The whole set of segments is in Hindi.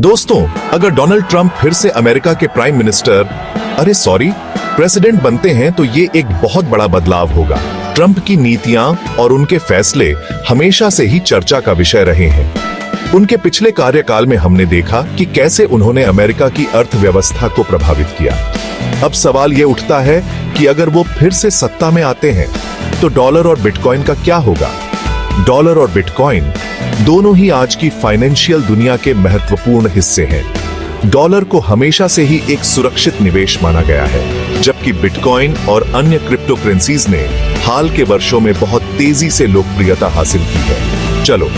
दोस्तों, अगर डोनाल्ड ट्रंप फिर से अमेरिका के प्राइम मिनिस्टर प्रेसिडेंट बनते हैं तो ये एक बहुत बड़ा बदलाव होगा। ट्रंप की नीतियां और उनके फैसले हमेशा से ही चर्चा का विषय रहे हैं। उनके पिछले कार्यकाल में हमने देखा कि कैसे उन्होंने अमेरिका की अर्थव्यवस्था को प्रभावित किया। अब सवाल ये उठता है कि अगर वो फिर से सत्ता में आते हैं तो डॉलर और बिटकॉइन का क्या होगा। डॉलर और बिटकॉइन दोनों ही आज की फाइनेंशियल दुनिया के महत्वपूर्ण हिस्से हैं। डॉलर को हमेशा से ही एक सुरक्षित निवेश माना गया है, जबकि बिटकॉइन और अन्य क्रिप्टो करेंसीज ने हाल के वर्षों में बहुत तेजी से लोकप्रियता हासिल की है। चलो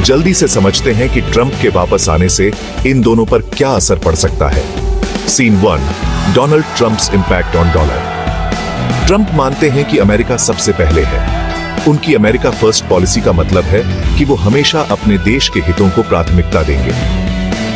जल्दी से समझते हैं कि ट्रंप के वापस आने से इन दोनों पर क्या असर पड़ सकता है। Scene 1, Donald Trump's impact on dollar. Trump मानते हैं कि अमेरिका सबसे पहले है। उनकी अमेरिका फर्स्ट पॉलिसी का मतलब है कि वो हमेशा अपने देश के हितों को प्राथमिकता देंगे।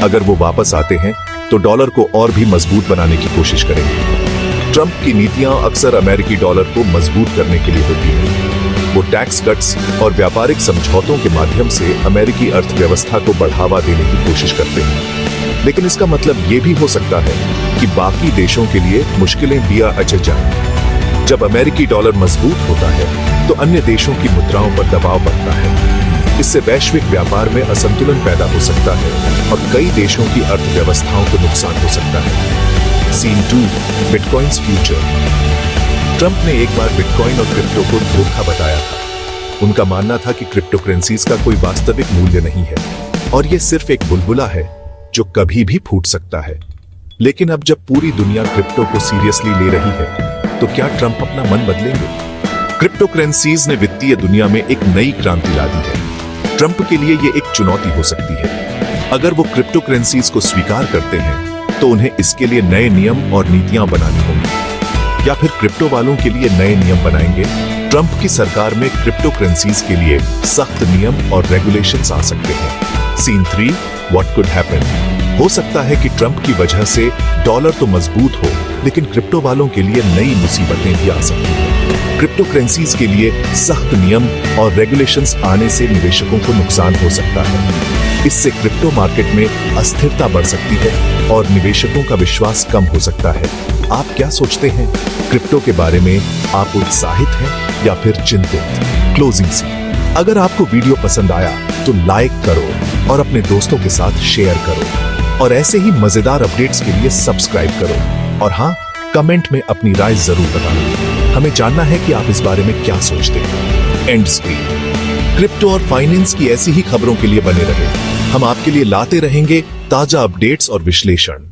अगर वो वापस आते हैं तो डॉलर को और भी मजबूत बनाने की कोशिश करेंगे। ट्रंप की नीतियां अक्सर अमेरिकी डॉलर को मजबूत करने के लिए होती हैं। वो टैक्स कट्स और व्यापारिक समझौतों के माध्यम से अमेरिकी अर्थव्यवस्था को बढ़ावा देने की कोशिश करते हैं। लेकिन इसका मतलब ये भी हो सकता है कि बाकी देशों के लिए मुश्किलें भी आ जाएं। जब अमेरिकी डॉलर मजबूत होता है तो अन्य देशों की मुद्राओं पर दबाव बढ़ता है। इससे वैश्विक व्यापार में असंतुलन पैदा हो सकता है और कई देशों की अर्थव्यवस्थाओं को नुकसान हो सकता है। Scene 2, bitcoins future. ट्रंप ने एक बार बिटकॉइन और क्रिप्टो को धोखा बताया था। उनका मानना था कि क्रिप्टो करेंसीज का कोई वास्तविक मूल्य नहीं है और ये सिर्फ एक बुलबुला है जो कभी भी फूट सकता है। लेकिन अब जब पूरी दुनिया क्रिप्टो को सीरियसली ले रही है तो क्या ट्रंप अपना मन बदलेंगे? क्रिप्टो करेंसीज ने वित्तीय दुनिया में एक नई क्रांति ला दी है। ट्रंप के लिए ये एक चुनौती हो सकती है। अगर वो क्रिप्टो करेंसीज को स्वीकार करते हैं तो उन्हें इसके लिए नए नियम और नीतियां बनानी होंगी, या फिर क्रिप्टो वालों के लिए नए नियम बनाएंगे। ट्रंप की सरकार में क्रिप्टो करेंसीज के लिए सख्त नियम और रेगुलेशंस आ सकते हैं। Scene 3, what could happen. हो सकता है कि ट्रंप की वजह से डॉलर तो मजबूत हो, लेकिन क्रिप्टो वालों के लिए नई मुसीबतें भी आ सकती हैं। क्रिप्टो करेंसीज के लिए सख्त नियम और रेगुलेशंस आने से निवेशकों को नुकसान हो सकता है। इससे क्रिप्टो मार्केट में अस्थिरता बढ़ सकती है और निवेशकों का विश्वास कम हो सकता है। आप क्या सोचते हैं? क्रिप्टो के बारे में आप उत्साहित हैं या फिर चिंतित? Closing scene. अगर आपको वीडियो पसंद आया तो लाइक करो और अपने दोस्तों के साथ शेयर करो, और ऐसे ही मजेदार अपडेट्स के लिए सब्सक्राइब करो। और हाँ, कमेंट में अपनी राय जरूर बताना। हमें जानना है कि आप इस बारे में क्या सोचते हैं। And screen. क्रिप्टो और फाइनेंस की ऐसी ही खबरों के लिए बने रहे। हम आपके लिए लाते रहेंगे ताजा अपडेट्स और विश्लेषण।